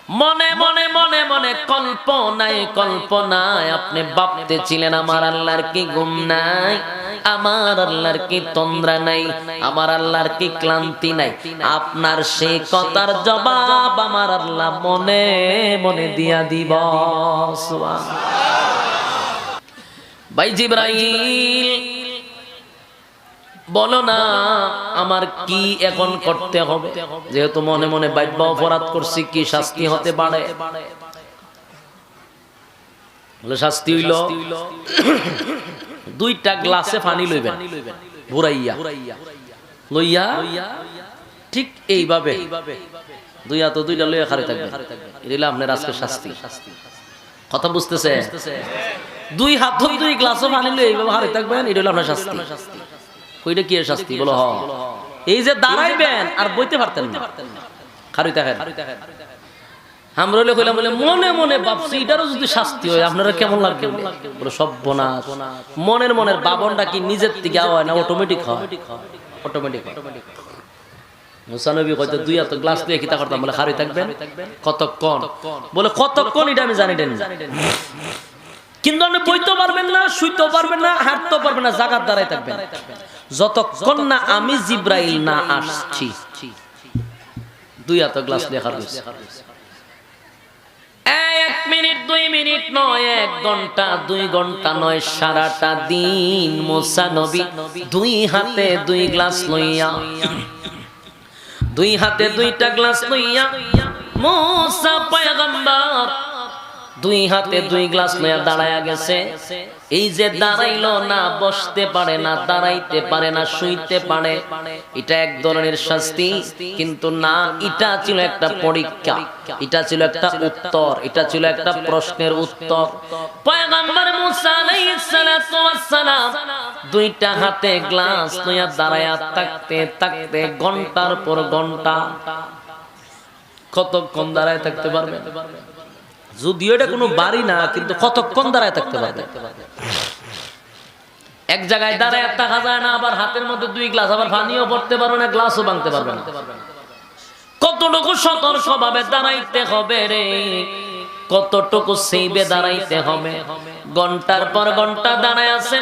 মনে মনে মনে মনে কল্পনায় আপনি ভাবতেছিলেন আমার আল্লাহর কি ঘুম নাই, আমার আল্লাহর কি তন্দ্রা নাই, আমার আল্লাহর কি ক্লান্তি নাই। আপনার সেই কথার জবাব আমার আল্লাহ মনে মনে দিয়া দিব। ভাই জিবরাইল বলো না আমার কি এখন করতে হবে, যেহেতু মনে মনে বাইবা অপরাধ করছি, কি শাস্তি হতে পারে? বলে শাস্তি হইল দুইটা গ্লাসে পানি লইবেন, ভরাইয়া লইয়া ঠিক এইভাবে দুই হাতে দুইটা লইয়া খাড়ি থাকবেন। এটা আপনার আজকে শাস্তি। কথা বুঝতেছে? দুই হাত দুই গ্লাসে পানি লইয়া এইভাবে খাড়ি থাকবেন, এটা হলো আপনার শাস্তি। কইটা কি শাস্তি? বলো হ, এই যে দাঁড়াইবেন আর বইতে পারতেন না, খাড়ি থাকেন। আমরা হলে কইলাম বলে মনে মনে ভাবছি এটারও যদি শাস্তি হয় আপনারা কেমন লাগবে? বলে সর্বনাশ। মনের বাবনটা কি নিজের থেকে হয় না অটোমেটিক হয়? অটোমেটিক। মুসা নবী কইতো দুই হাত গ্লাস দিয়ে কিতা করতাম, বলে খাড়ি থাকবেন কতক্ষণ? বলে কতক্ষণ এটা আমি জানি না, কিন্তু আপনি বইতে পারবেন না, শুইতেও পারবেন না, হাঁটতেও পারবেন না, জাগার দাঁড়াই থাকবেন যতক্ষণ না আমি জিব্রাইল না আসছি। দুই হাত গ্লাস দিয়ে খাড়ি। 1 মিনিট 2 মিনিট নয়, 1 ঘন্টা 2 ঘন্টা নয়, সারাটা দিন মুসা নবী দুই হাতে 2 গ্লাস লইয়া, দুই হাতে 2টা গ্লাস লইয়া মুসা পয়গম্বর দুই হাতে 2 গ্লাস লইয়া দাঁড়ায়া গেছে। এই যে দাঁড়াইলো না, বসতে পারে না, দাঁড়াইতে পারে না, শুইতে পারে, এটা এক ধরনের শাস্তি। কিন্তু না, এটা ছিল একটা পরীক্ষা, এটা ছিল একটা উত্তর, এটা ছিল একটা প্রশ্নের উত্তর। পয়গম্বর মুসা আলাইহিস সালাতু ওয়াস সালাম 2টা হাতে গ্লাস লইয়া দাঁড়ায়া থাকতে থাকতে ঘন্টার পর ঘন্টা, কতক্ষণ দাঁড়ায় থাকতে পারবেন? যদিও এটা কোনো বাড়ি না, কিন্তু কতক্ষণ দাঁড়ায় থাকতে পারবে? এক জায়গায় দাঁড়ায় থাকা যায় না, আবার হাতের মধ্যে 2 গ্লাস, আবার পানিও পড়তে পারবে না, গ্লাসও ভাঙতে পারবে না। কতটুকু সতর্ক ভাবে দাঁড়াইতে হবে রে, কতটুকু সেইবে দাঁড়াইতে হবে। ঘন্টার পর ঘন্টা দাঁড়ায় আছে।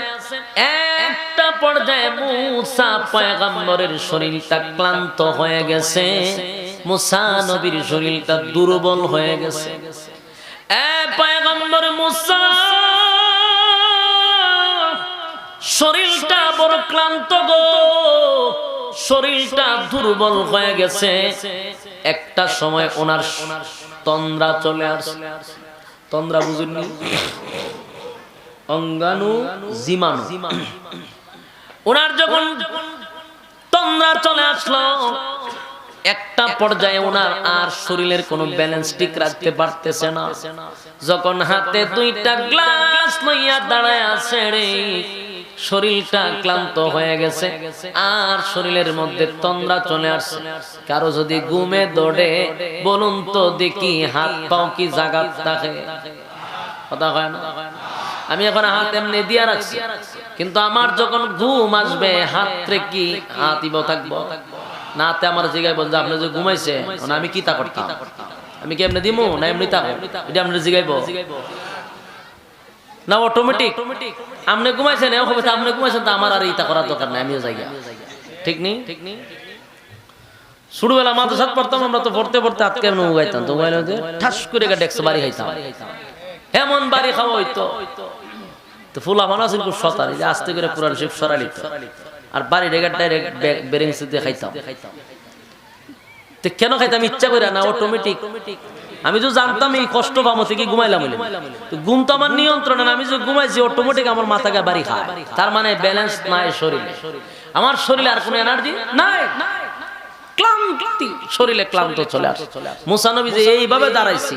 একটা পর্যায়ে মুসা পয়গম্বরের শরীরটা ক্লান্ত হয়ে গেছে, মুসা নবীর শরীরটা দুর্বল হয়ে গেছে। পয়গম্বর মুসা শরীরটা বড় ক্লান্ত গো, শরীরটা দুর্বল হয়ে গেছে। একটা সময় ওনার তন্দ্রা চলে আসে। তন্দ্রা বুঝুননি? অঙ্গাণু জীবাণু। ওনার যখন তন্দ্রা চলে আসলো, একটা পর্যায়ে ওনার আর শরীরের কোনো ব্যালেন্স ঠিক রাখতে পারতেছে না। যখন হাতে 2টা গ্লাস লইয়া দাঁড়ায় আছে রে, শরীরটা ক্লান্ত হয়ে গেছে, আর শরীরের মধ্যে তন্দ্রা চলে আসছে। কারো যদি ঘুমে দৌড়ে বলুন তো দেখি, হাত পাও কি জাগাত থাকে? কথা হয় না? আমি এখন হাত এমনি দিয়া রাখছি, কিন্তু আমার যখন ঘুম আসবে হাতে কি হাত ইব থাকবো নাতে? আমার জিগাই বলছে আপনি যে ঘুমাইছে, আমি কি তা করতাম? আমি কি এমনি দিমু না এমনি থাকবো? এটা আপনি জিগাইব না অটোমেটিক? আপনি ঘুমাইছেন, আপনি ঘুমাইছেন, তো আমার আর ইতা করার দরকার নাই, আমিও যাই। ঠিক নেই? ছোটবেলা মাদ্রাসাত পড়তাম আমরা, তো পড়তে পড়তে আজকে এমন উগাইতাম, তো ঠাস করে ডেক্স বাড়ি খাইতাম, এমন বাড়ি খাওয়া হইতো। তো ফুলা মানা ছিল খুব সতার, যে আস্তে করে পুরান শিব সরাই লিত, আর বাড়ি ডেকে ডাইরেক্ট বেরিং দিয়ে খাইতাম। তো কেন খাইতাম? ইচ্ছা করে না, অটোমেটিক। আমি তো জানতাম এই কষ্ট পাবো থেকে ঘুমাইলাম, ঘুম তো আমার নিয়ন্ত্রণে না। আমি যে ঘুমাইছি অটোমেটিক আমার মাথাকে বাড়ি খায়, তার মানে ব্যালেন্স নাই শরীরে। আমার শরীরে আর কোনো এনার্জি নাই, ক্লান্তি, শরীরে ক্লান্ত চলে আসে। মুসা নবী যে এইভাবে দাঁড়াইছি,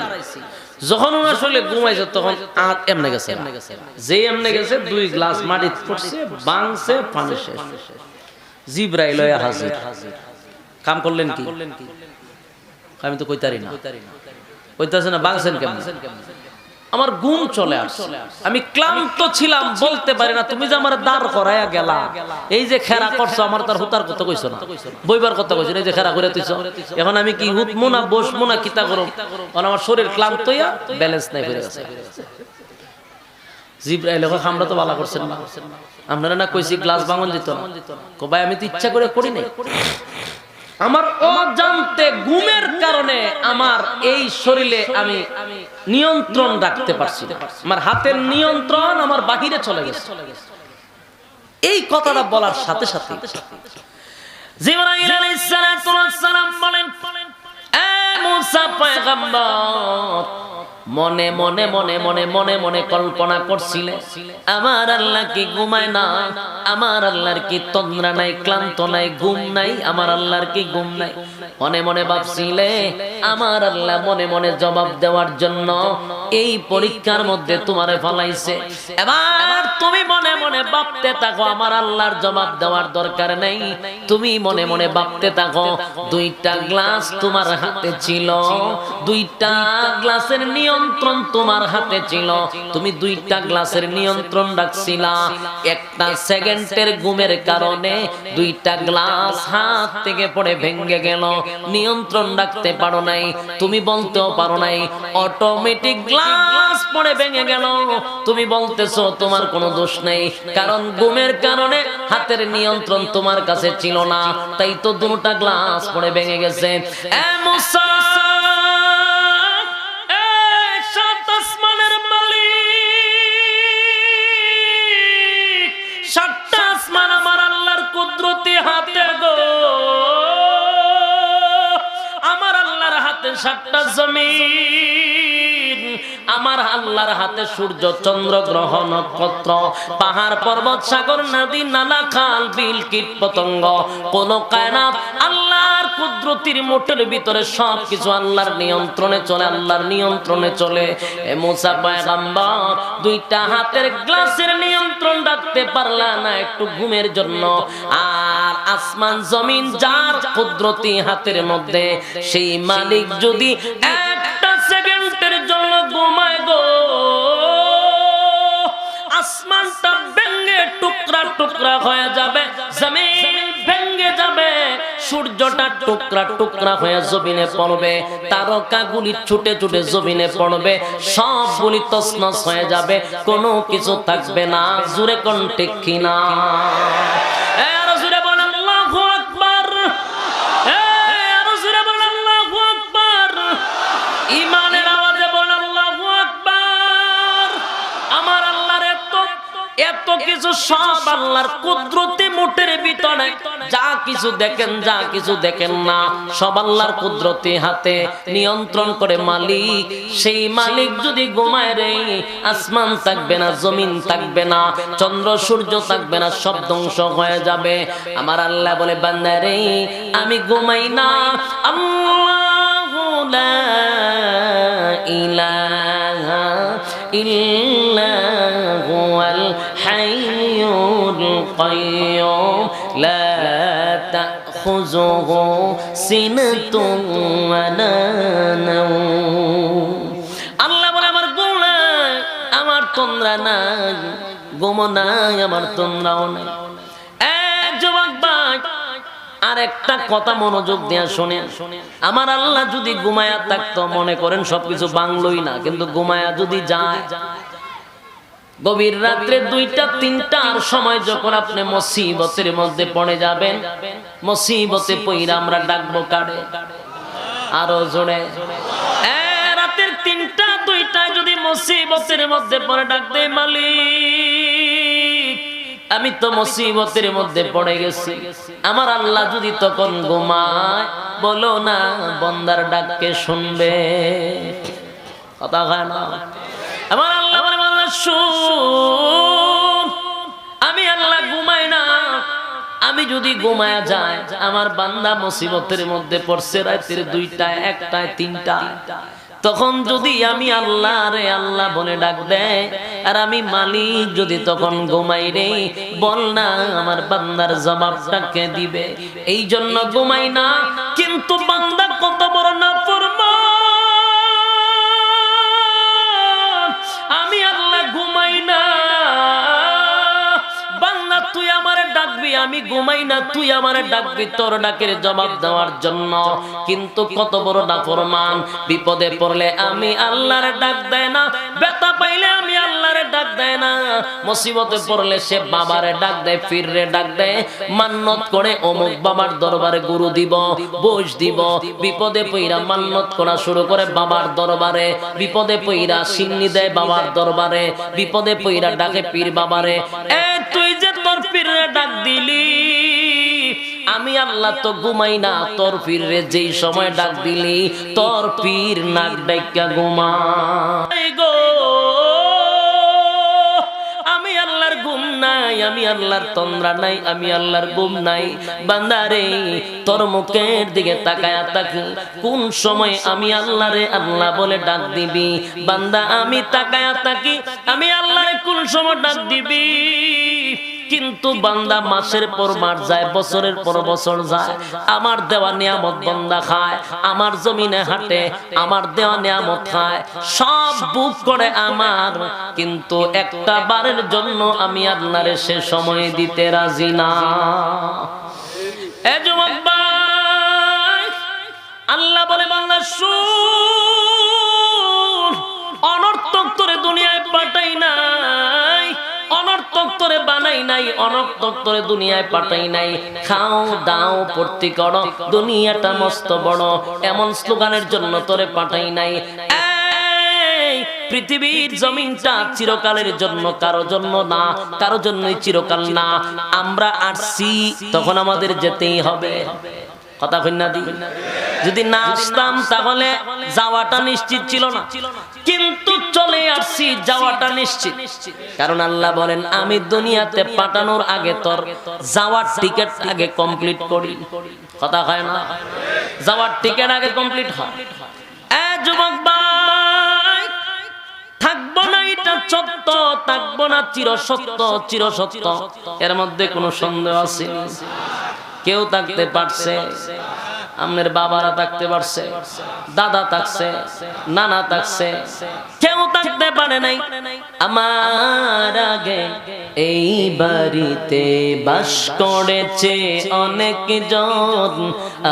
যখন ওনার শরীরে ঘুমাইছে তখন আত এমনে গেছে, যে এমনে গেছে 2 গ্লাস মাটি পড়ছে, বাংছে, পানি শেষ। জিবরাইল হাজির। কাম করলেন কি? আমি তো কইতারি না। কইতাছে না, বাংছেন কেমন? আমার ঘুম চলে আসছে, আমি ক্লান্ত ছিলাম, বলতে পারি না। তুমি যে আমার দাঁড় করাইয়া গেলা, এই যে খেরা করছো, আমার তার হুতার কথা কইছো না, বইবার কথা কইছো, এই যে খেরা করে তুইছো, এখন আমি কি হুতমু না বসমু না কিতা করব? কারণ আমার শরীর ক্লান্ত হইয়া ব্যালেন্স নাই হয়ে গেছে। জিব্রাইল কয় আমরা তো ভালো করছেন না, আপনারা না কইছি গ্লাস ভাঙন দিত না। কয় ভাই আমি তো ইচ্ছা করে করি নাই, আমার অজান্তে ঘুমের কারণে আমার এই শরীরে আমি নিয়ন্ত্রণ রাখতে পারছি না, আমার হাতের নিয়ন্ত্রণ আমার বাহিরে চলে গেছে। এই কথাটা বলার সাথে সাথে জিবরাইল আলাইহিস সালাতু ওয়াস সালাম বলেন, এ মুসা পয়গম্বর, মনে মনে মনে মনে মনে মনে কল্পনা করছিলে আমার আল্লাহ কি ঘুমায় না, আমার আল্লাহর কি তন্দ্রা নাই, ক্লান্ত নাই, ঘুম নাই, আমার আল্লাহর কি ঘুম নাই। মনে মনে ভাবছিলে আমার আল্লাহ মনে মনে জবাব দেওয়ার জন্য এই পরীক্ষার মধ্যে তোমারে ফলাইছে। এবার তুমি মনে মনে ভাবতে থাকো আমার আল্লাহর জবাব দেওয়ার দরকার নেই, তুমি মনে মনে ভাবতে থাকো দুইটা গ্লাস তোমার হাতে ছিল, দুইটা গ্লাসের নিয়ন্ত্রণ তোমার হাতে ছিল, তুমি দুইটা গ্লাসের নিয়ন্ত্রণ রাখছিলা। একটা সেকেন্ডের ঘুমের কারণে দুইটা গ্লাস হাত থেকে পড়ে ভেঙে গেল, নিয়ন্ত্রণ রাখতে পারো নাই, তুমি বলতেও পারো নাই, অটোমেটিক গ্লাস পড়ে ভেঙে গেল। তুমি বলতেছো তোমার কোনো দোষ নেই, কারণ ঘুমের কারণে হাতের নিয়ন্ত্রণ তোমার কাছে ছিল না, তাই তো দুটো গ্লাস পড়ে ভেঙে গেছে। এ মুসা, সাতটা আসমান আমার আল্লাহর কুদরতি হাতে গো, আমার আল্লাহর হাতে সাতটা জমিন, আমার আল্লাহর হাতে সূর্য চন্দ্র গ্রহ নক্ষত্র পাহাড় পর্বত সাগর নদী নালা খাল বিল কীট পতঙ্গ কোন কায়নাত আল্লাহর কুদরতির মোটের ভিতরে সবকিছু আল্লাহর নিয়ন্ত্রণে চলে, আল্লাহর নিয়ন্ত্রণে চলে। এ মুসা পয়গম্বর দুইটা হাতের গ্লাসের নিয়ন্ত্রণ রাখতে পারলা না একটু ঘুমের জন্য, আর আসমান জমিন যার কুদরতি হাতের মধ্যে, সেই মালিক যদি একটা সেকেন্ডের জন্য ঘুমায় গো, আসমানটা ভেঙে টুকরা টুকরা হয়ে যাবে, জমিন ভেঙে যাবে, সূর্যটা টুকরা টুকরা হয়ে জমিনে পড়বে, তারকাগুলি ছুটে ছুটে জমিনে পড়বে, সবগুলি তছনছ হয়ে যাবে, কোনো কিছু থাকবে না। জোরে কোন ঠিক কিনা? আরো জোরে বলেন আল্লাহু আকবার, আরো জোরে বলেন আল্লাহু আকবার, ঈমানের আওয়াজে বলেন আল্লাহু আকবার। আমার আল্লাহর এত কিছু সব আল্লাহর কুদরতি মুঠের ভিতরে, যা কিছু দেখেন যা কিছু দেখেন না সব আল্লাহর কুদরতি হাতে নিয়ন্ত্রণ করে মালিক। সেই মালিক যদি ঘুমায় রে, আসমান থাকবে না, জমিন থাকবে না, চন্দ্র সূর্য থাকবে না, সব ধ্বংস হয়ে যাবে। আমার আল্লাহ বলে বান্দা রে আমি ঘুমাই না, আল্লাহু লা ইলাহা ইল্লা হুয়াল হাইয়ুল কাইয়্যুম লা তাখুযুহু সিনাতুন ওয়া লা নাওম। আল্লাহ বলে আমার ঘুম নাই, আমার তন্দ্রা নাই, ঘুম নাই, আমার তন্দ্রাও নাই। যুবক ভাই আর একটা কথা মনোযোগ দিয়ে শুনেন, আমার আল্লাহ যদি ঘুমায়া থাকতো, মনে করেন সবকিছু বাংলোই না, কিন্তু ঘুমায়া যদি যায়, গভীর রাত্রে 2টা 3টার সময় যখন আপনি মুসিবতের মধ্যে পড়ে যাবেন, মুসিবতে পইরা আমরা ডাকবো কারে? আরো জোরে। রাতের 3টা 2টায় যদি মুসিবতের মধ্যে পড়ে ডাকতে মালিক আমি তো মুসিবতের মধ্যে পড়ে গেছি, আমার আল্লাহ যদি তখন ঘুমায়, বলো না বন্দার ডাককে শুনবে? কথা হয় না? আমার আল্লাহ বলে শুন, আমি আল্লাহ ঘুমাই না, আমি যদি ঘুমায়া যায়, আমার বান্দা মুসিবতের মধ্যে পড়ছে রাতের 2টায় 1টায় 3টায়, তখন যদি আমি আল্লাহ রে আল্লাহ বলে ডাক দেয়, আর আমি মালিক যদি তখন ঘুমাই রে, বল না আমার বান্দার জবাবটা কে দিবে? এই জন্য ঘুমাই না। কিন্তু বান্দা কত বড় নাফরমান, ঘুমাই না, তুই আমারে ডাকবি তোর ডাকের জবাব দেওয়ার জন্য। কিন্তু কত বড় নাফরমান, বিপদে পড়লে আমি আল্লাহর ডাক দেয় না, ব্যথা পাইলে আমি আল্লাহর ডাক দেয় না, মুসিবতে পড়লে সে বাবারে ডাক দেয়, পীররে ডাক দেয়, মান্নত করে অমুক বাবার দরবারে গুরু দিব, বস দিব। বিপদে পইরা মান্নত করা শুরু করে বাবার দরবারে, বিপদে পইরা সিন্নি দেয় বাবার দরবারে, বিপদে পইরা ডাকে পীর বাবারে। এ তুই যে তোর পীররে ডাক দিলি, আমি আল্লাহ তো ঘুমাই না, তোর পীররে যেই সময় ডাক দিলি তোর পীর নাক ডাইকা ঘুমায় গো। আমি আল্লাহর ঘুম নাই, আমি আল্লাহর তন্দ্রা নাই, আমি আল্লাহর ঘুম নাই। বান্দারে তোর মুখের দিকে তাকায়া থাকি, কোন সময় আমি আল্লাহরে আল্লাহ বলে ডাক দিবি। বান্দা আমি তাকায়া থাকি, আমি আল্লাহরে কোন সময় ডাক দিবি। কিন্তু বান্দা মাসের পর মাস যায়, বছরের পর বছর যায়, আমার দেওয়া নিয়ামত বান্দা খায়, আমার জমিনে হাঁটে, আমার দেওয়া নিয়ামত খায়, সব বুক করে আমার, কিন্তু একটা বারের জন্য আমি আল্লাহরে সে সময় দিতে রাজি না। এ যুবক ভাই, আল্লাহ বলে বান্দা শুন, অনর্থক তোরে দুনিয়ায় পাঠাই নাই, অনর্থক তোরে বানাই নাই, অনর্থক তোরে দুনিয়ায় পাঠাই নাই। খাও দাও পড়তে করো, দুনিয়াটা মস্ত বড়, এমন স্লোগানের জন্য তোরে পাঠাই নাই। পৃথিবীর জমিনটা চিরকালের জন্য, কারো জন্য না, কারো জন্যই চিরকাল না। আমরা আসছি তখন আমাদের যেতেই হবে। কথা কই না দি? যদি না আসতাম তাহলে যাওয়াটা নিশ্চিত ছিল না, কিন্তু চলে আসছি, যাওয়াটা নিশ্চিত। কারণ আল্লাহ বলেন আমি দুনিয়াতে পাঠানোর আগে তোর যাওয়ার টিকিট আগে কমপ্লিট করি। কথা হয় না? যাওয়ার টিকিট আগে কমপ্লিট হয়। এ যুবক ভাই, থাকবো না এটা সত্য, থাকবো না চিরসত্য, চিরসত্য, এর মধ্যে কোনো সন্দেহ আছে? কেউ থাকতে পারছে? আমাদের বাবারা থাকতে পারছে, দাদা থাকছে, নানা থাকছে, কেউ থাকতে পারে নাই। আমার আগে এই বাড়িতে বাস করেছে অনেক জন,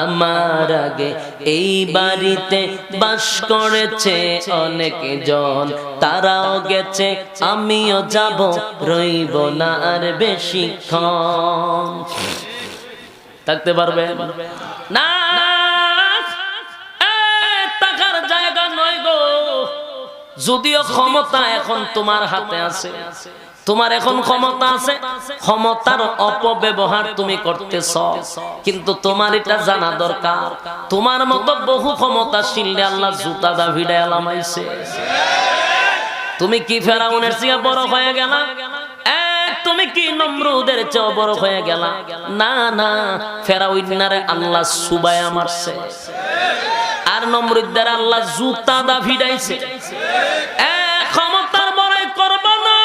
আমার আগে এই বাড়িতে বাস করেছে অনেক জন, তারাও গেছে আমিও যাব, রইব না আর বেশিক্ষণ। থাকতে পারবে না, টাকার জায়গা নয় গো। যদিও ক্ষমতা এখন তোমার হাতে আছে, তোমার এখন ক্ষমতা আছে, ক্ষমতার অপব্যবহার তুমি করতেছ, কিন্তু তোমার এটা জানা দরকার, তোমার মতো বহু ক্ষমতাশীল আল্লাহ জুতা দা ভিড়ায় আলামাইছে। তুমি কি ফেরাউনের চেয়ে বড় হয়ে গেলা? তুমি কি নমরুদের চেয়ে বড় হয়ে গেলা? না না, ফেরাউনারে আল্লাহ সুবায়া মারছে, আর নমরুদের আল্লাহ জুতা দা ভিড়াইছে। ক্ষমতার বড়াই করব না।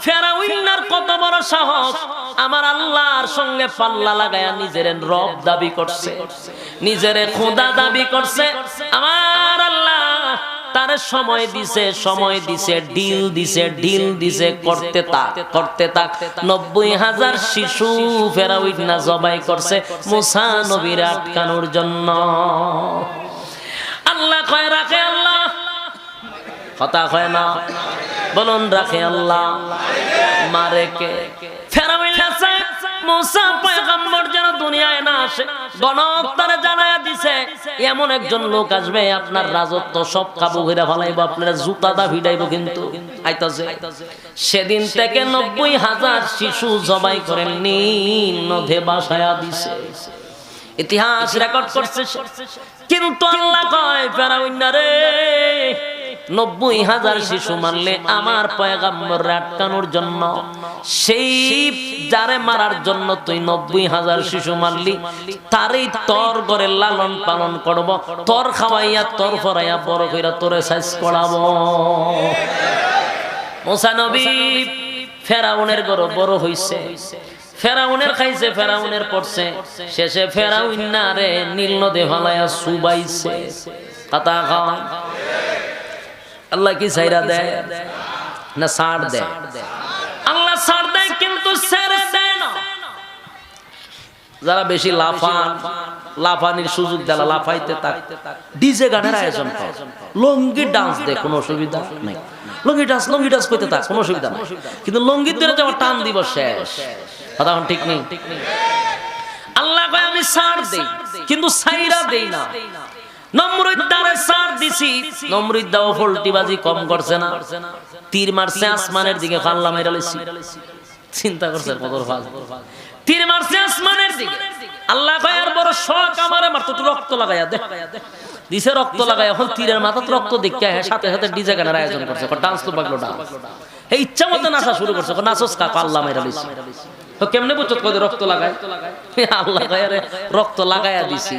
ফেরাউনার কত বড় সাহস, আমার আল্লাহর সঙ্গে পাল্লা লাগায়া নিজের রব দাবি করছে, নিজের খোদা দাবি করছে। আমার আল্লাহ তারে সময় দিছে, সময় দিছে, ডিল দিছে, ডিল দিছে, করতে থাক, করতে থাক। 90,000 শিশু ফেরাউনা জবাই করছে মুসা নবীর আটকানোর জন্য। আল্লাহ কয় রাখে আল্লাহ, কথা কয় না, বলুন রাখে আল্লাহ, মারে কে? ফেরাউনা চায় মুসা পয়গম্বর যেন দুনিয়ায় না আসে। গণক তারে জানায়া দিছে এমন একজন লোক আসবে, আপনার রাজত্ব সব কাবু করে ফেলাইবো, আপনারা জুতা দা ভিড়াইবো। কিন্তু আইতাছে, সেদিন থেকে 90,000 শিশু জবাই করে নদে বাসায়া দিছে, ইতিহাস রেকর্ড করছে। কিন্তু আল্লাহ কয় ফেরাউনা রে, 90,000 শিশু মারলে আমার পয়গম্বর আটকানোর জন্য, সেই যারে মারার জন্য তুই 90,000 শিশু মারলি, তারই তোর ঘরে লালন পালন করব, তোর খাওয়াইয়া তোর ফরাইয়া বড় কইরা তোরে সাইজ করাবো। মুসা নবী ফেরাউনের ঘরে বড় হইছে, ফেরাউনের খাইছে, ফেরাউনের পড়ছে, শেষে ফেরাউনারে নীল নদে ফালাইয়া সুবাইছে। কথা খাওয়া আল্লাহ কি ছাইরা দেয় না ছাড় দেয়? আল্লাহ ছাড় দেয়, কিন্তু ছেড়ে দেয় না। যারা বেশি লাফান, লাফানির সুযোগ দেলা লাফাইতে থাক, ডিজে গানের আয়োজন কর, লঙ্গি ডান্স দে, কোনো অসুবিধা নাই। লঙ্গি ডান্স করতে থাক, কোনো অসুবিধা নাই। কিন্তু লঙ্গি ধরে যাওয়া টান দিব শেষ। কথা এখন ঠিক নেই। আল্লাহ কয় আমি ছাড় দেই, কিন্তু ছাইরা দেই না। নমরুদ দারে ছাড় দিছি, নমরুদ দাও ফল্টিবাজি কম করছে না, তীর মারছে আসমানের দিকে, আল্লাহ মাইরা লইছি। চিন্তা করছে কত ভাগ, তীর মারছে আসমানের দিকে। আল্লাহ কয় আর বড় শখ আমারে মারতো, তুই রক্ত লাগাইয়া দে। দিছে রক্ত লাগাই, এখন তীরের মাথাত রক্ত দেখে সাথে সাথে ডিজে গানের আয়োজন করছে, ডান্স তো পাগলো ডান্স। এই ইচ্ছা মতো নাচা শুরু করছে, নাচস কাকা, আল্লাহ মাইরা লইছি। কেমনে বুঝছো রক্ত লাগায়? আল্লাহ রক্ত লাগাইয়া দিছি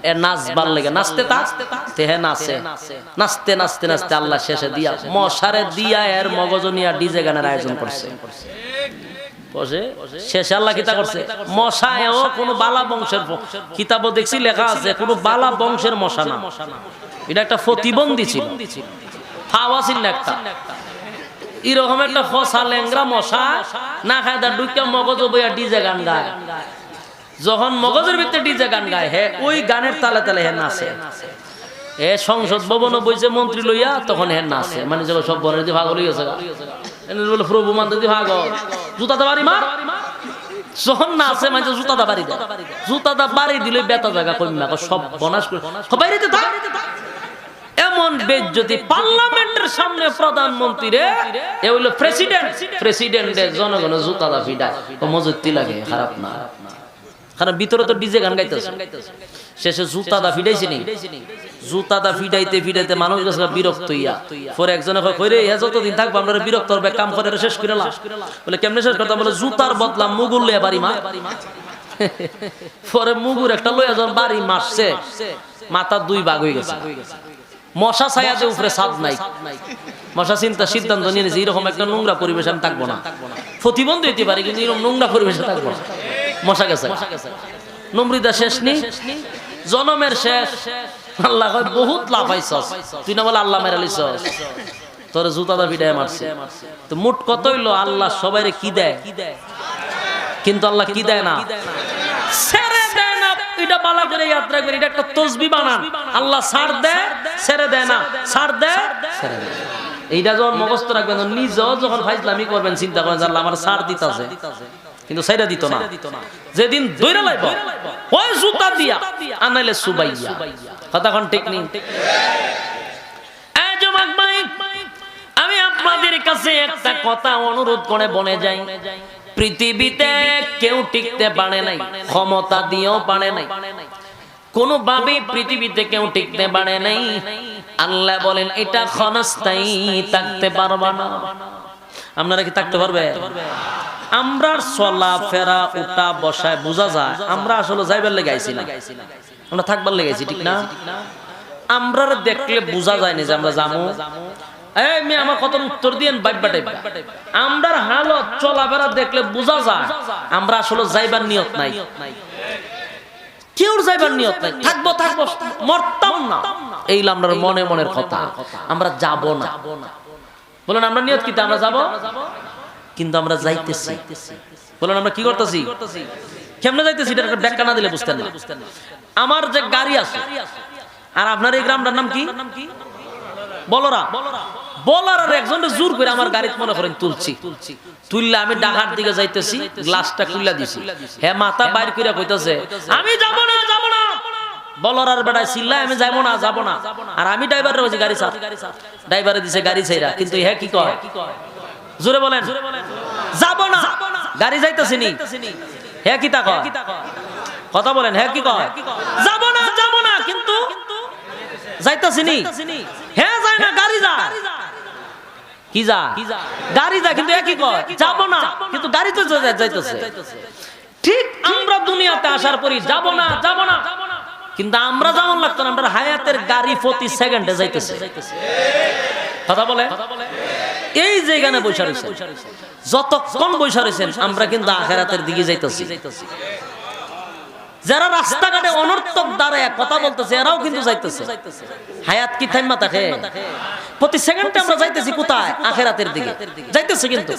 এ নাচবার লেগে, নাচতে থাকতে হে নাচে, নাচতে নাচতে নাচতে আল্লাহ শেষে দিয়া মশারে দিয়া এর মগজ নিয়া ডিজে গানের আয়োজন করছে। শেষে আল্লাহ কিতা করছে, মশা এও কোন বালা বংশের, কিতাবও দেখছি লেখা আছে কোন বালা বংশের মশা না, এটা একটা প্রতিবন্ধী ছিল, ফাওয়া ছিল একটা এরকম একটা ফসা ল্যাংরা মশা, না খায় তার ডুইকা মগজ বইয়া ডিজে গান গায়। যখন মগজের ভিতরে ডিজে গান গায়, হে ওই গানের তালে তালে হে নাচে। এ সংসদ ভবন বইছে মন্ত্রী লইয়া, তখন হে নাচে, মানে যখন সব বনের দিয়ে ভাগ হইয়াছে, বলে প্রভু মান দিয়ে ভাগ, জুতাতে বাড়ি মার। যখন নাচে মানে জুতাটা বাড়ি দেয়, জুতাটা বাড়ি দিলে বেতা জায়গা কমে, সব বনাশ করে বাইরেতে থাক। এমন বেজ্জতি পার্লামেন্টের সামনে প্রধানমন্ত্রী রে, এ হইলো প্রেসিডেন্ট, প্রেসিডেন্টের জনগণ জুতাদা ফিডায়, মজুতি লাগে, খারাপ না। কারণ ভিতরে তো ডিজে গান গাইতেছে, শেষে জুতাদা ফিডাইছে নি, জুতাদা ফিডাইতে ফিডাইতে মানুষ গেছে বিরক্ত হইয়া। পরে একজনে কই রে, যতদিন থাকবো আমরা বিরক্ত হবে, কাম করে শেষ করে না। বলে কেমনে শেষ করতাম? বলে জুতার বদলা মুগুর লইয়া বাড়ি মা। পরে মুগুর একটা লইয়া যখন বাড়ি মারছে, মাথা দুই ভাগ হয়ে গেছে। মশা ছায়া যে উপরে ছাদ নাই, মশা সিদ্ধান্ত নিয়ে নিয়েছে এরকম একটা নোংরা পরিবেশ আমি থাকবো না। প্রতিবন্ধী হইতে পারি, কিন্তু এরকম নোংরা পরিবেশে থাকবো না। মশা গেছে, নমরুদা শেষ নি, জনমের শেষ। আল্লাহ কয় বহুত লাফাইছস, তুই না বলে আল্লাহ মেরা লিছস, তোর জুতাদা পিটায় মারছে। তো মোট কত হইলো, আল্লাহ সবাইরে কি দেয়, কিন্তু আল্লাহ কি দেয় না, ছেড়ে দেয় না। এটা বালা করে যাত্রা করি, এটা একটা তসবিহ বানান, আল্লাহ ছাড় দেয় ছেড়ে দেয় না, ছাড় দেয় ছেড়ে দেয়। এইটা যখন মুখস্থ রাখবেন, নিজেও যখন ফাইজলামি করবেন চিন্তা করেন আল্লাহ আমার ছাড় দিতেছে, কিন্তু ছাইরা দিত না। যেদিন দইরা লাইব ওই জুতা দিয়া আনাইলে সুবাইয়া। কথা কোন ঠিক নেই? এই যুবক ভাই, আমি আপনাদের কাছে একটা কথা অনুরোধ করে বলে যাই, পৃথিবীতে কেউ টিকতে পারে নাই, ক্ষমতা দিয়েও পারে নাই, কোন ভাবে পৃথিবীতে কেউ টিকতে পারে নাই। আল্লাহ বলেন এটা ক্ষণস্থায়ী, থাকতে পারবা না। আপনারা কি থাকতে পারবে? আমরা চলা ফেরা উঠা বসায় বোঝা যায় আমরা আসলে যাইবার লেগে আইছি না, আমরা থাকবার লেগে আইছি, ঠিক না? আমরা দেখলে বোঝা যায় না যে আমরা যাবো। এই মেয়ে আমার কত উত্তর দিয়েন বাইবা টাইবা। আমরার হালত চলাফেরা দেখলে বোঝা যায় আমরা আসলে যাইবার নিয়ত নাই, কেউ যাইবার নিয়ত নাই, থাকবো থাকবো মরতাম না, এই আমরার মনে মনের কথা। আমরা যাব না, বলেন আমরা নিয়ত কি আমরা যাব, কিন্তু আমরা যাইতেছি। বলেন আমরা কি করতেছি, কেমনে যাইতেছি, এটা একটা ব্যাখ্যা না দিলে বুঝতেন না। আমার যে গাড়ি আছে, আর আপনার এই গ্রামটার নাম কি? বলরা। বলার একজন জোর করে আমার গাড়িতে মনে করেন তুলছি, তুললে আমি ডাকার দিকে যাইতেছি, গ্লাসটা খুলে দিছি, হ্যাঁ মাথা বাইর করে কইতেছে আমি যাব না যাব না। বলরার বেটায় চিল্লায় আমি যাব না যাব না, আর আমি ড্রাইভারে বলছি গাড়ি ছাড়, ড্রাইভারে দিছে গাড়ি ছাইরা, কিন্তু হ্যাঁ কি কয়, জোরে বলেন যাব না, গাড়ি যাইতেছি নি, হ্যাঁ কি তা কয়, কথা বলেন হ্যাঁ কি কয়, যাব না যাব না, কিন্তু যাইতেছি নি, হ্যাঁ যায় না, গাড়ি যা, কি যা, গাড়ি যা, কিন্তু একই কয় যাব না, কিন্তু গাড়ি তো যাইতেছে। ঠিক আমরা দুনিয়াতে আসার পরই যাব না যাব না, কিন্তু আমরা যেমন লাগতো না, আমরা হায়াতের গাড়ি প্রতি সেকেন্ডে যাইতেছে। কথা বলে এই যে এখানে বসে রয়েছেন, যতক্ষণ বসে রয়েছেন আমরা কিন্তু আখিরাতের দিকে যাইতেছি। যারা রাস্তাঘাটে অনর্থক দাঁড়ায় কথা বলতেছে এরাও কিন্তু যাইতেছে। হায়াত কি থাইমা থাকে? প্রতি সেকেন্ডে আমরা যাইতেছি কোথায়? আখিরাতের দিকে যাইতেছে। কিন্তু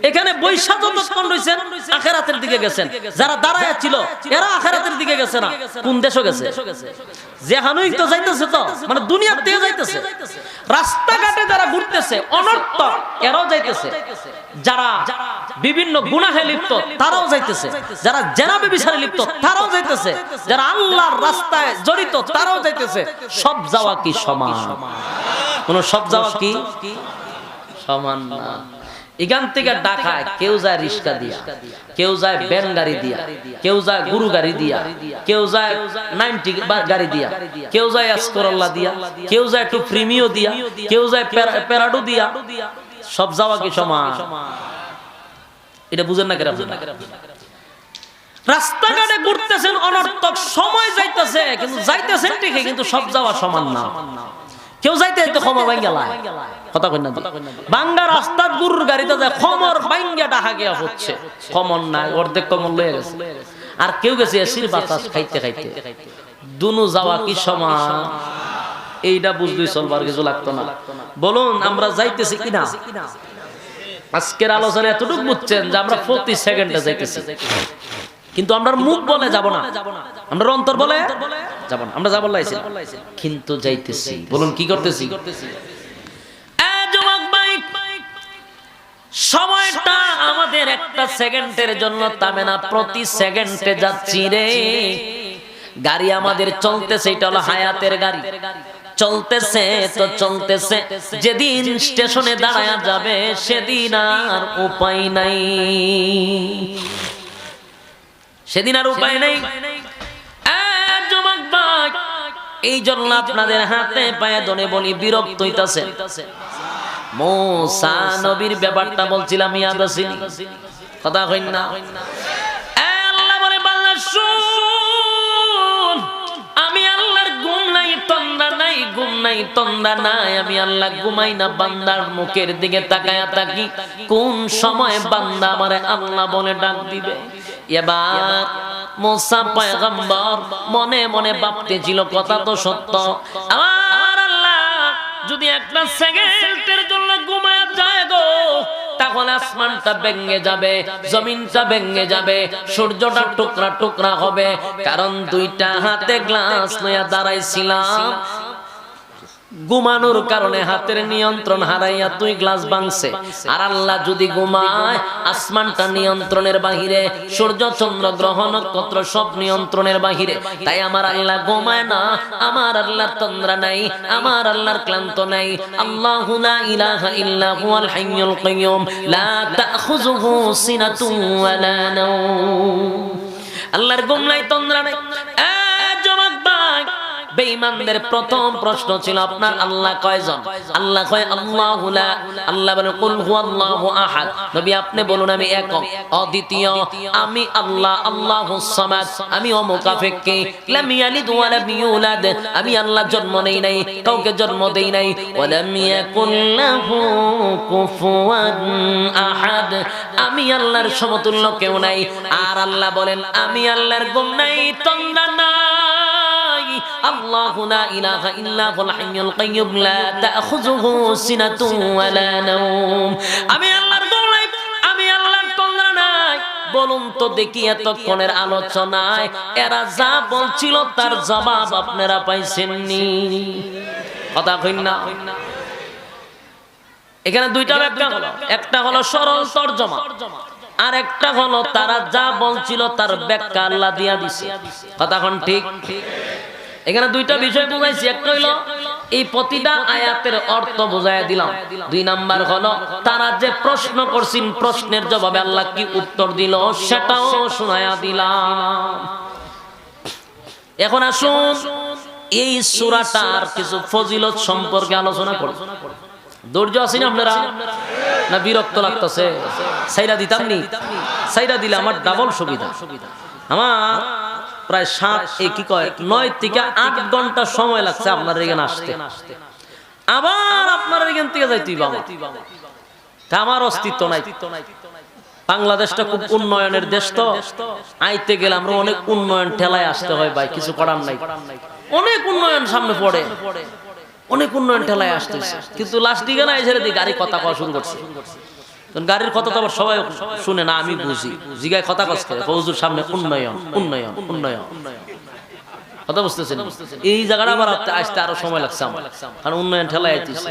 এখানে বৈশা যতক্ষণ রইছেন আখিরাতের দিকে গেছেন, যারা দাঁড়ায় ছিল এরা আখিরাতের দিকে গেছে না। কোন দেশে গেছে? যেখানেই তো যাইতেছে, তো মানে দুনিয়ার দিকে যাইতেছে। রাস্তাঘাটে যারা ঘুরতেছে অনর্থক এরাও যাইতেছে, যারা বিভিন্ন গুনাহে লিপ্ত তারাও যাইতেছে, যারা জেনা ব্যভিচারে লিপ্ত তারাও যাইতেছে, যারা আল্লাহর রাস্তায় জড়িত তারাও যাইতেছে। সব যাওয়া কি সমান? কোন সব যাওয়া কি সমান না। এখান থেকে ঢাকায় কেউ যায় রিক্সা দিয়া, কেউ যায় ভ্যান গাড়ি দিয়া, কেউ যায় গরু গাড়ি দিয়া, কেউ যায় 90 গাড়ি দিয়া, কেউ যায় এসকরল্লা দিয়া, কেউ যায় একটু প্রিমিও দিয়া, কেউ যায় প্যারাডো দিয়া। সব যাওয়া কি সমান? এটা বুঝেন না কেন? রাস্তাঘাটে ঘুরতেছেন অনর্থক, সময় যাইতেছে কিন্তু যাইতেছেন ঠিকই, কিন্তু সব যাওয়া সমান না। কেউ যাইতে যাইতে খমর ভাঙ্গা লাই কথা কই না, বাঙ্গা রাস্তার গরুর গাড়িতে যায় খমর ভাঙ্গা ডাহা গিয়া হচ্ছে, খমর নাই, অর্ধেক খমর লয়ে গেছে। আর কেউ গেছে এসির বাতাস খাইতে খাইতে। দুনো যাওয়া কি সমান? এইটা বুঝলেই চলবার কিছু লাগতো না। বলুন আমরা যাইতেছি কিনা? আজকের আলোচনা এতটুকু বুঝছেন যে আমরা প্রতি সেকেন্ডে যাইতেছি, কিন্তু আমরা মুখ বলে যাব না, আমরা অন্তর বলে যাব না। আমরা যাব লাইছি কিন্তু যাইতেছি। বলুন কি করতেছি? যুবক ভাই, সময়টা আমাদের একটা সেকেন্ডের জন্য থামে না, প্রতি সেকেন্ডে যাচ্ছি রে। গাড়ি আমাদের চলতেছে, এটা হলো হায়াতের গাড়ি, চলতেছে তো চলতেছে। যেদিন স্টেশনে দাঁড়ায়া যাবে সেদিন আর উপায় নাই, সেদিন আর উপায় নাই। যুবক ভাই, এই জন্য আপনাদের হাতে পায়ে ধরে বলি, বিরক্ত হইতাছে। মুসা নবীর ব্যাপারটা বলছিলাম, ইয়াদ আছে কথা কই না? আল্লাহ বলে বান্দা শুন, আমি আল্লাহর ঘুম নাই তন্দা নাই, ঘুম নাই তন্দা নাই, আমি আল্লাহ ঘুমাই না। বান্দার মুখের দিকে তাকায়া থাকি, কোন সময় বান্দা আমারে আল্লাহ বলে ডাক দিবে। এবার মুসা পয়গম্বর মনে মনে ভাবতেছিল কথা তো সত্য, আমার আল্লাহ যদি একটা সেকেন্ডের জন্য ঘুমায় যায় গো, তাহলে আসমানটা ভেঙে যাবে, জমিনটা ভেঙে যাবে, সূর্যটা টুকরা টুকরা হবে। কারণ দুইটা হাতে গ্লাস লইয়া দাঁড়াইছিলাম, ঘুমানোর কারণে হাতের নিয়ন্ত্রণ হারাইয়া দুই গ্লাস ভাঙছে। আর আল্লাহ যদি ঘুমায়, আসমানটা নিয়ন্ত্রণের বাহিরে, সূর্য চন্দ্র গ্রহ নক্ষত্র সব নিয়ন্ত্রণের বাহিরে। তাই আমার আল্লাহ ঘুমায় না, আমার আল্লাহর তন্দ্রা নাই, আমার আল্লাহর ক্লান্ত নাই। আল্লাহু লা ইলাহা ইল্লা হুয়াল হাইয়ুল কাইয়্যুম লা তাখুযুহু সিনাতুন ওয়া লা নাওম। আল্লাহর ঘুম নাই, তন্দ্রা নাই। যুবক ভাই, বেঈমানদের প্রথম প্রশ্ন ছিল আপনার আল্লাহ কয়জন? আল্লাহ কয় আল্লাহু লা, আল্লাহ বলেন কুল হুয়াল্লাহু আহাদ। নবী আপনি বলুন আমি একক অদ্বিতীয়, আমি আল্লাহ আল্লাহুস সামাদ, আমি অমুকাফেক্কি, লাম ইয়ালিদ ওয়া লাম ইউলাদ, আমি আল্লাহ জন্ম নেই নাই, কাউকে জন্ম দেই নাই, ওয়া লাম ইয়াকুল লাহু কুফুয়ান আহাদ, আমি আল্লাহর সমতুল্য কেউ নাই। আর আল্লাহ বলেন আমি আল্লাহর ঘুম নাই, তন্দ্রা নাই। আল্লাহু লা ইলাহা ইল্লা হুয়াল হাইয়ুল কাইয়্যুম লা তাখুযুহু সিনাতুন ওয়া লা নাওম, আমি আল্লাহর ঘুম নাই, আমি আল্লাহর তন্দ্রা নাই। বলুন তো দেখি এতক্ষণের আলোচনায় এরা যা বলছিল তার জবাব আপনারা পাইছেননি? কথা কইন না। এখানে দুইটা ব্যাখ্যা হলো, একটা হলো সরল তরজমা, আর একটা হলো তারা যা বলছিল তার ব্যাখ্যা আল্লাহ দিয়া দিছে। কথা কোন ঠিক? এখানে দুইটা বিষয় বুঝাইছি, একটা হইলো এই প্রতিটা আয়াতের অর্থ বুঝাইয়া দিলাম। দুই নাম্বার হলো তারা যে প্রশ্ন করছেন প্রশ্নের জবাবে আল্লাহ কি উত্তর দিল সেটাও শোনায়া দিলাম। এখন আসুন এই সূরাটার কিছু ফজিলত সম্পর্কে আলোচনা করি। ধৈর্য আছেন আপনারা না বিরক্ত লাগতেছে? সাইরা দিতাম নি, সাইরা দিলে আমার ডাবল সুবিধা। আমার প্রায় 9 থেকে 8 ঘন্টা সময় লাগছে আপনার এখানে আসতে, আবার আপনার এখান থেকে যাইতেই বাবা, আমার অস্তিত্ব নাই। বাংলাদেশটা খুব উন্নয়নের দেশ, তো আইতে গেলে আমরা অনেক উন্নয়ন ঠেলায় আসতে হয় ভাই, কিছু করার নাই। অনেক উন্নয়ন সামনে পড়ে, অনেক উন্নয়ন ঠেলায় আসতেছে, কিন্তু লাস্ট দিকে না এসে গাড়ি কথা কওয়া শুরু করছে। গাড়ির কথা তো আবার সবাই শুনে না, আমি বুঝি জিগায় কথা কষ্ট করে হুজুর সামনে উন্নয়ন উন্নয়ন উন্নয়ন কথা বুঝতেছেন। এই জায়গাটা আবার আসতে আরো সময় লাগছে আমার, কারণ উন্নয়ন ঠেলায় আইতেছে।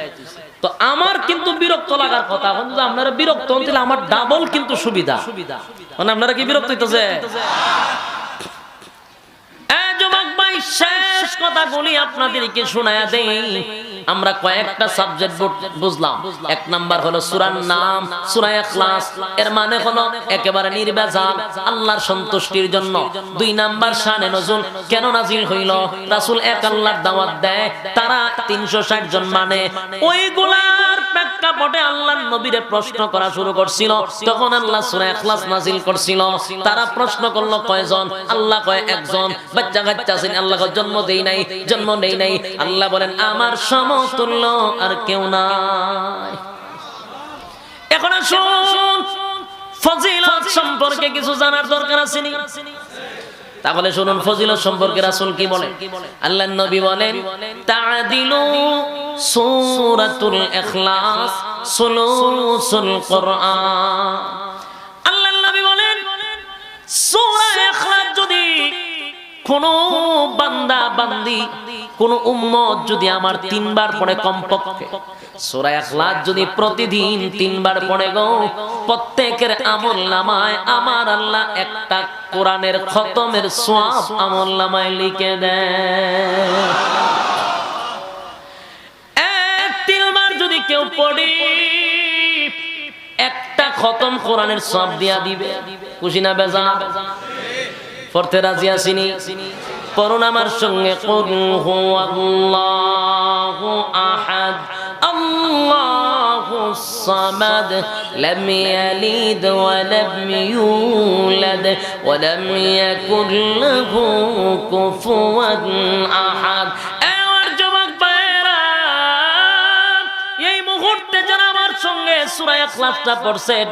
তো আমার কিন্তু বিরক্ত লাগার কথা, কিন্তু আপনারা বিরক্ত হন তাহলে আমার ডাবল কিন্তু সুবিধা। মানে আপনারা কি বিরক্ত হইতেছে? শেষ কথা বলি আপনাদেরকে শোনায়া দেই। আমরা কয়েকটা সাবজেক্ট বুঝলাম। এক নাম্বার হলো সূরার নাম সূরা ইখলাস, এর মানে হলো একেবারে নির্ভেজাল আল্লাহর সন্তুষ্টির জন্য। দুই নাম্বার শানে নজুল, কেন নাজিল হইল? রাসূল এক আল্লাহর দাওয়াত দেয়, তারা 360 জন মানে ওইগুলার প্রেক্ষাপটে আল্লাহর নবীরে প্রশ্ন করা শুরু করছিল। তখন আল্লাহ সূরা ইখলাস নাজিল করছিল। তারা প্রশ্ন করলো কয়জন? আল্লাহ কয় একজন। বাচ্চা কাচ্চা আছেন, আল্লাহ জন্ম দেই নাই, জন্ম নেই নাই। আল্লাহ বলেন আমার সমতুল্য আর কেউ নাই। এখন আসুন, ফজিলত সম্পর্কে কিছু জানার দরকার আছে নি? তাহলে শুনুন ফজিলত সম্পর্কে রাসূল কি বলেন। আল্লাহর নবী বলেন তাআদিলু সূরাতুল ইখলাস সুলুসুল কোরআন। আল্লাহর নবী বলেন সূরা ইখলাস যদি কোন বান্দা বান্দি, কোন উম্মত যদি আমার 3 বার পড়ে, কমপক্ষে সূরা ইখলাস যদি প্রতিদিন 3 বার পড়ে গো, প্রত্যেকের আমলনামায় আমার আল্লাহ একটা কোরআনের খতমের সওয়াব আমলনামায় লিখে দেয়। 3 বার যদি কেউ পড়ে, একটা খতম কোরআনের সওয়াব দিয়া দিবে। খুশি না বেজার? পড়তে রাজি আছিনি? পড়ুন আমার সঙ্গে, কুল হুয়াল্লাহু আহাদ আল্লাহুস সামাদ লাম ইয়ালিদ ওয়া লাম ইউলাদ ওয়া লাম ইয়াকুল লাহু কুফুয়ান আহাদ। আমার যুবক ভাইরা, এই মুহূর্তে যারা আমার সঙ্গে সূরা ইখলাসটা পড়ছেন,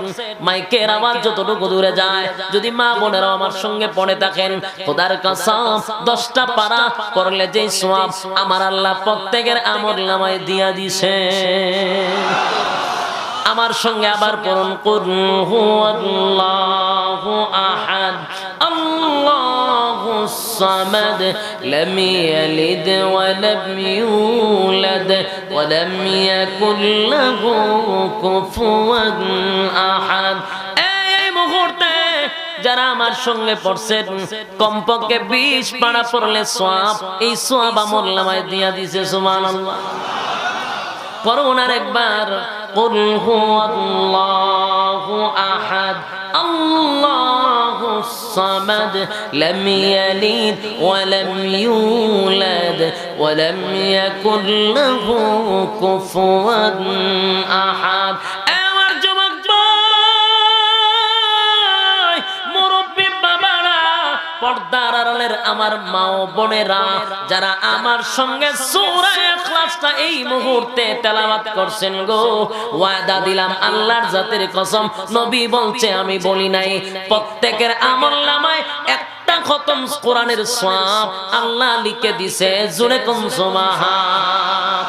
মাইকের আওয়াজ যতটুকু দূরে যায়, যদি মা বোনেরা আমার সঙ্গে পড়ে থাকেন, খোদার কসম 10টা পারা পড়লে যেই সওয়াব আমার আল্লাহ প্রত্যেকের আমলনামায় দিয়া দিছে। আমার সঙ্গে আবার পড়ুন, কুল হুয়াল্লাহু আহাদ আল্লাহুস সামাদ লাম ইয়ালিদ ওয়া লাম ইউলাদ ওয়া লাম ইয়াকুল লাহু কুফুয়ান আহাদ। এই মুহূর্তে যারা আমার সঙ্গে পড়ছেন, কমপক্ষে 20 পারা পড়লে সওয়াব, এই সওয়াব আমলনামায় দিয়া দিছে। সুবহানাল্লাহ। পড়ুন আরেকবার, কুল হুয়াল্লাহু আহাদ আল্লাহুস সামাদ লাম ইয়ালিদ ওয়া লাম ইউলাদ ওয়া লাম ইয়াকুল লাহু কুফুয়ান আহাদ। আমার যুবক ভাই, মুরব্বি বাবারা, পর্দার আড়ালের আমার মা ও বোনেরা, যারা আমার সঙ্গে সূরা ইখলাসটা এই মুহূর্তে তেলাওয়াত করছেন গো, ওয়াদা দিলাম আল্লাহর জাতের কসম, নবী বলছে আমি বলি নাই, প্রত্যেকের আমলনামায় একটা খতম কোরআনের সওয়াব আল্লাহ লিখে দিছে। জোরে কোন সুবহান।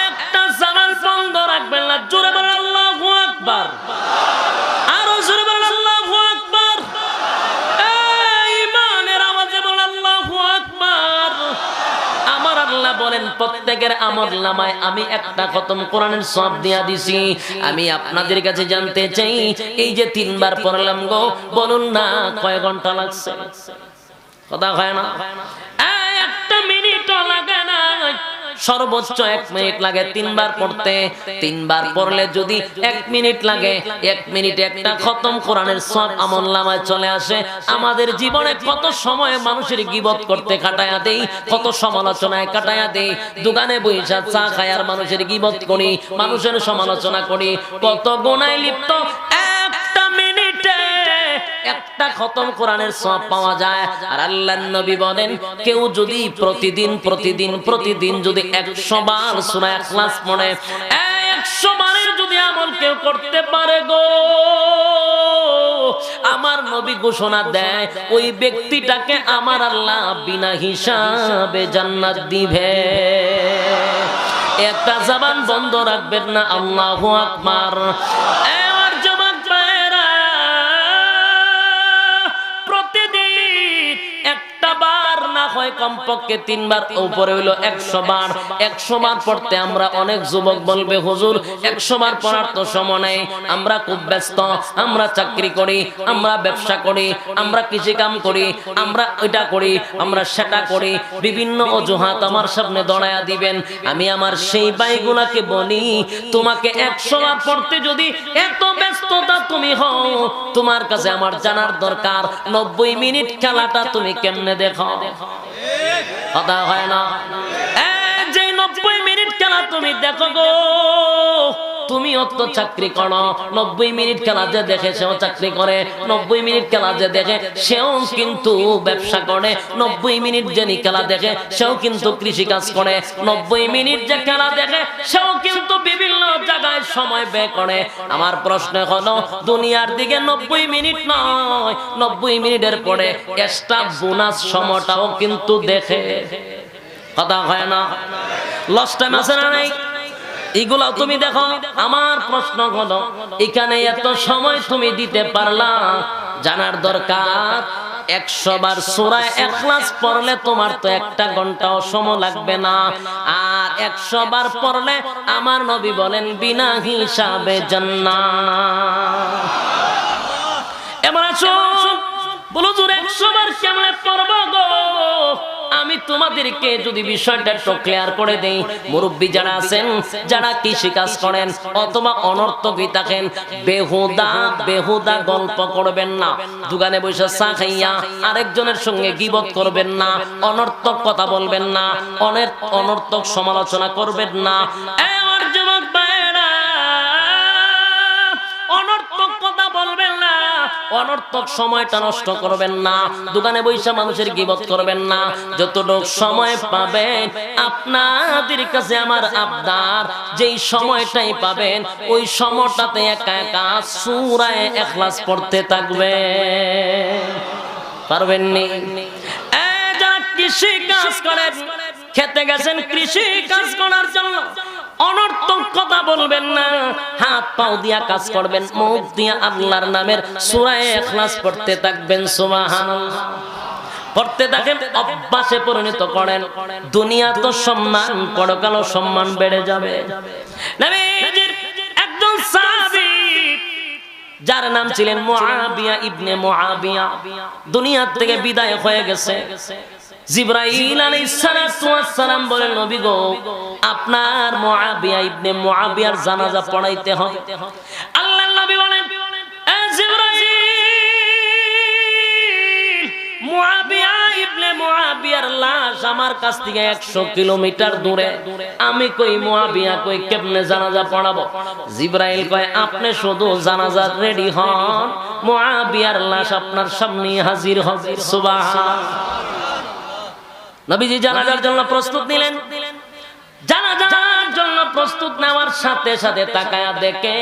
একটা জামাল বন্ধ রাখবেন না, জোরে বলেন আল্লাহু আকবার। আরো জোরে বলেন আল্লাহু আকবার। ঈমানের আওয়াজে বলেন আল্লাহু আকবার। আমার আল্লাহ বলেন প্রত্যেকের আমলনামায় আমি একটা খতম কোরআনের সওয়াব দিয়া দিছি। আমি আপনাদের কাছে জানতে চাই, এই যে 3 বার পড়লাম গো, বলুন না কয় ঘন্টা লাগছে? কথা হয় না? 1 মিনিটও লাগে না, সর্বোচ্চ 1 মিনিট লাগে 3 বার পড়তে। 3 বার পড়লে যদি 1 মিনিট লাগে, 1 মিনিটে একটা খতম কোরআনের সওয়াব আমলনামায় চলে আসে। আমাদের জীবনে কত সময় মানুষের গীবত করতে কাটায়া দেই, কত সমালোচনায় কাটায়া দেই। দোকানে বইসা চা খাই আর মানুষের গীবত করি, মানুষের সমালোচনা করি, কত গুনাহে লিপ্ত। 1 মিনিটে একটা খতম কোরআনের সওয়াব পাওয়া যায়। আর আল্লাহর নবী বলেন, কেউ যদি প্রতিদিন যদি 100 বার সূরা ইখলাস পড়ে, 100 বারের যদি আমল কেউ করতে পারে গো, আমার নবী ঘোষণা দেয় ওই ব্যক্তিটাকে আমার আল্লাহ বিনা হিসাবে জান্নাত দিবে। একটা জবান বন্ধ রাখবেন না, আল্লাহু আকবার। এবার জবান পায়রা প্রতিদিন একটা বার না হয় কমপক্ষে 3 বার, উপরে হইলো 100 বার। 100 বার পড়তে আমরা অনেক যুবক বলবে হুজুর 100 বার পড়ার তো সময় নেই, আমরা খুব ব্যস্ত, আমরা চাকরি করি, আমরা ব্যবসা করি, আমরা কৃষি কাম করি, আমরা ওইটা করি, আমরা সেটা করি, বিভিন্ন অজুহাত আমার সামনে দড়ায়া দিবেন। আমি আমার সেই ভাইগুলাকে বলি তোমাকে 100 বার পড়তে যদি এত ব্যস্ততা তুমি হও, তোমার কাছে আমার জানার দরকার 90 মিনিট খেলাটা তুমি কেমনে দেখো। কথা হয় না? যে 90 মিনিট খেলা তুমি দেখো গো, তুমি অত চাকরি করো, 90 মিনিট খেলা যে দেখে সেও চাকরি করে, 90 মিনিট খেলা যে দেখে সেও কিন্তু ব্যবসা করে, 90 মিনিট যে খেলা দেখে সেও কিন্তু কৃষি কাজ করে, 90 মিনিট যে খেলা দেখে সেও কিন্তু বিভিন্ন জায়গায় সময় ব্যয় করে। আমার প্রশ্ন হলো দুনিয়ার দিকে 90 মিনিট নয়, 90 মিনিটের পরে এক্সট্রা বোনাস সময়টাও কিন্তু দেখে। কথা হয় না? লস টাইম আছে না নাই? এগুলাও তুমি দেখো। আমার প্রশ্ন হলো এখানে এত সময় তুমি দিতে পারলা, জানার দরকার 100 বার সূরা ইখলাস পড়লে তোমার তো 1 ঘন্টাও সময় লাগবে না, আর 100 বার পড়লে আমার নবী বলেন বিনা হিসাবে জান্নাত। এবার আসুন বলো জোরে 100 বার কেমনে পড়বো গো? আমি তোমাদেরকে যদি বিষয়টা একটু ক্লিয়ার করে দেই, মুরব্বী যারা আছেন, যারা কৃষি কাজ করেন অথবা অনর্থকই থাকেন, বেহুদা গল্প করবেন না, দোকানে বসে চা খাইয়া আরেকজনের সঙ্গে গীবত করবেন না, অনর্থক কথা বলবেন না, অনর্থক সমালোচনা করবেন না। আমার যুবক ভাইরা, অনর্থক কথা বলবেন না, অনর্থক সময়টা নষ্ট করবেন না, দোকানে বৈশা মানুষের গীবত করবেন না। যতটুক সময় পাবেন আপনাদের কাছে আমার আবদার, যেই সময়টাই পাবেন ওই সময়টাতে একা একা সূরা ইখলাস পড়তে থাকবে। পারবেন নি? যারা কৃষি কাজ করেন, খেতে গেছেন কৃষি কাজ করার জন্য, অনর্থক কথা বলবেন না, হাত পাও দিয়া কাজ করবেন, মুখ দিয়া আল্লাহর নামের সূরা ইখলাস পড়তে থাকবেন। সুবহানাল্লাহ। পড়তে থাকেন, অভ্যাসে পরিণত করেন। দুনিয়া তো সম্মান, পরকালও সম্মান বেড়ে যাবে। নবীজির একজন সাহাবী যার নাম ছিলেন মুআবিয়া ইবনে মুআবিয়া, দুনিয়া থেকে বিদায় হয়ে গেছে। জিবরাইল আলাইহিস সালাতু ওয়াস সালাম বলেন নবী গো, আপনার মুআবিয়া ইবনে মুআবিয়ার জানাজা পড়াইতে হবে। আল্লাহর নবী বলেন এ জিবরাইল, মুআবিয়া ইবনে মুআবিয়ার লাশ আমার কাছ থেকে 100 কিলোমিটার দূরে, আমি কই মুআবিয়া কই কেমনে জানাজা পড়াবো? জিবরাইল কয় আপনি শুধু জানাজার রেডি হন, মুআবিয়ার লাশ আপনার সামনে হাজির হবে। সুবহানাল্লাহ। নবীজি জানাজার জন্য প্রস্তুত নিলেন। জানাজার জন্য প্রস্তুত নেওয়ার সাথে সাথে তাকায়া দেখে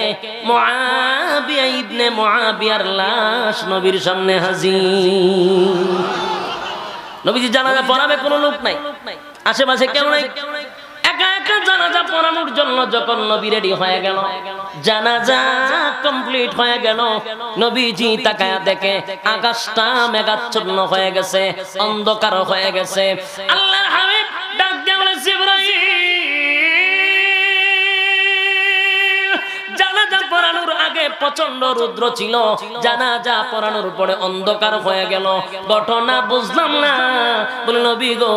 মুআবিয়া ইবনে মুআবিয়ার লাশ নবীর সামনে হাজির। নবীজি জানাজা পড়াবে, কোনো লোক নাই, আশেপাশে কেউ নাই, একা একা জানাজা পড়ানোর জন্য যখন নবী রেডি হয়ে গেল, জানাজা কমপ্লিট হয়ে গেল, নবীজি তাকায়া দেখে আকাশটা মেঘাচ্ছন্ন হয়ে গেছে, অন্ধকার হয়ে গেছে। আল্লাহর হাবিব ডাক দিয়ে বলে জিবরাইল, জানাজা পড়ানোর আগে প্রচন্ড রৌদ্র ছিল, জানাজা পড়ানোর পরে অন্ধকার হয়ে গেল, ঘটনা বুঝলাম না। বলে নবী গো,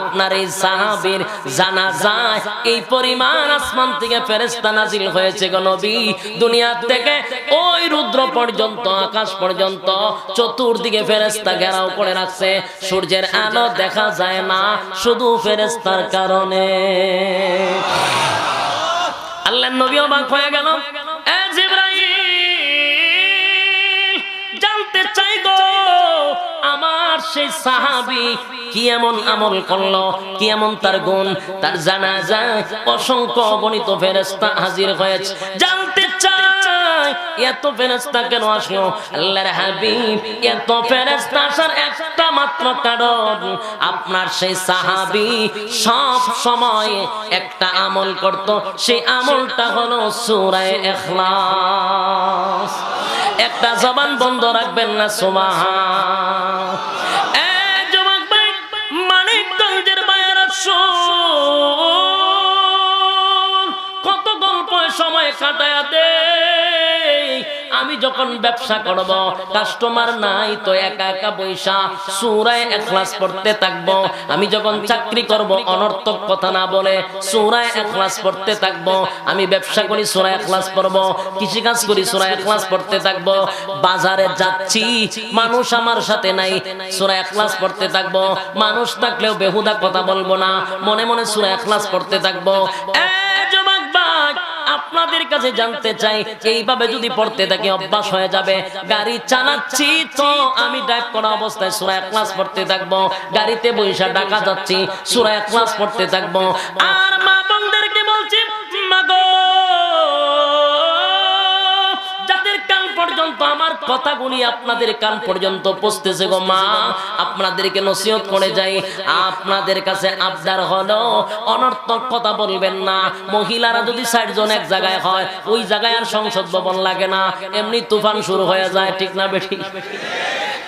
আপনার এই সাহাবীর জানাজায় এই পরিমাণ আসমান থেকে ফেরেশতা নাজিল হয়েছে গো নবী। দুনিয়া থেকে ওই রৌদ্র পর্যন্ত, আকাশ পর্যন্ত চতুর্দিকে ফেরেশতা ঘেরাও করে রাখছে, সূর্যের আলো দেখা যায় না শুধু ফেরেশতার কারণে। আল্লাহর নবী অবাক হয়ে গেল। এ জিবরাইল, জানতে চাই গো আমার সেই সাহাবী কি এমন আমল করলো, কি এমন তার গুণ, তার জানাজায় অসংখ্য অগণিত ফেরেশতা হাজির হয়েছে, জানতে চাই এত ফেরেশতা কেন আসলো? আল্লাহর হাবিব, এত ফেরেশতা আসার একটা মাত্র কারণ, আপনার সেই সাহাবী সব সময় একটা আমল করত, সেই আমলটা হলো সূরা ইখলাস। একটা জবান বন্ধ রাখবেন না, সুবহান। এই যুবক ভাই, মানিকগঞ্জের ভাইয়েরা কত গল্প সময় কাটায়া দে। আমি যখন ব্যবসা করব, কাস্টমার নাই তো একা একা বৈশা সূরা ইখলাস পড়তে থাকবো। আমি যখন চাকরি করব, অনর্থক কথা না বলে সূরা ইখলাস পড়তে থাকবো। আমি ব্যবসা করি, সূরা ইখলাস পড়বো। কৃষি কাজ করি, সূরা ইখলাস পড়তে থাকবো। বাজারে যাচ্ছি, মানুষ আমার সাথে নাই, সূরা ইখলাস পড়তে থাকবো। মানুষ থাকলেও বেহুদা কথা বলবো না, মনে মনে সূরা ইখলাস পড়তে থাকবো। আপনাদের কাছে জানতে চাই, এইভাবে যদি পড়তে থাকি অভ্যাস হয়ে যাবে। গাড়ি চালাচ্ছি তো আমি ড্রাইভ করা অবস্থায় সূরা ইখলাস পড়তে থাকবো। গাড়িতে বৈশা ঢাকা যাচ্ছি, সূরা ইখলাস পড়তে থাকবো। আর মা বোনদেরকে বলছি, মাগো, যাদের কান পর্যন্ত আমার কথাগুলি আপনাদের কান পর্যন্ত পৌঁছতেছে গো মা, আপনাদেরকে নসিহত করে যাই, আপনাদের কাছে আবদার হলো অনর্থক কথা বলবেন না। মহিলারা যদি 60 জন এক জায়গায় হয়, ওই জায়গায় আর সংসদ ভবন লাগে না, এমনি তুফান শুরু হয়ে যায়, ঠিক না বেঠি?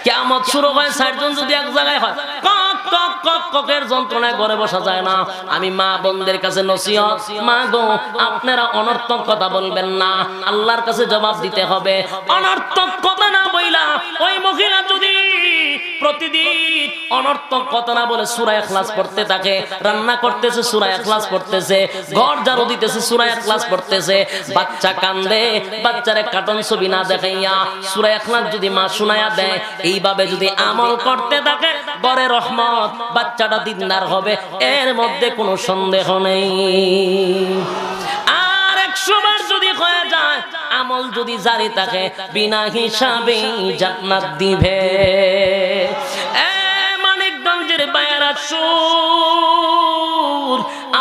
কিয়ামত শুরু হয় 60 জন যদি এক জায়গায় হয়, কক কক কক ককের যন্ত্রণায় ঘরে বসা যায় না। আমি মা বোনদের কাছে নসিহত, মা গো, আপনারা অনর্থক কথা বলবেন না, আল্লাহর কাছে জবাব দিতে হবে। অনর্থক কথা না বইলা ওই মহিলা যদি প্রতিদিন অনর্থক কথা না বলে সূরা ইখলাস পড়তে থাকে, রান্না করতেছে সূরা ইখলাস পড়তেছে, ঘর ঝাড়ু দিতেছে সূরা ইখলাস পড়তেছে, বাচ্চা কান্দে, বাচ্চারে কার্টুন ছবি না দেখাইয়া সূরা ইখলাস যদি মা শোনায়া দেয়, এইভাবে যদি আমল করতে থাকে, ঘরে রহমত, বাচ্চাটা দিনদার হবে, এর মধ্যে কোনো সন্দেহ নেই। আর 100 বার যদি হয়ে যায়, আমল যদি জারি থাকে, বিনা হিসাবে জান্নাত দিবে। মানিকগঞ্জের বাইরা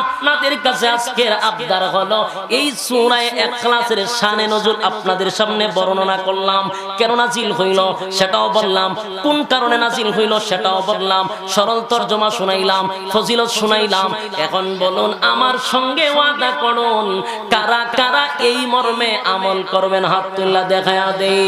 আপনাদের কাছে আজকের আবদার হলো, এই সূরা ইখলাসের শানে নজুল আপনাদের সামনে বর্ণনা করলাম। কেন নাজিল হইল সেটাও বললাম, কোন কারণে নাজিল হইল সেটাও বললাম, সরল তরজমা শুনাইলাম, ফজিলত শুনাইলাম। এখন বলুন, আমার সঙ্গে ওয়াদা করুন, কারা কারা এই মর্মে আমল করবেন? হাত তুল্লা দেখায়া দেই।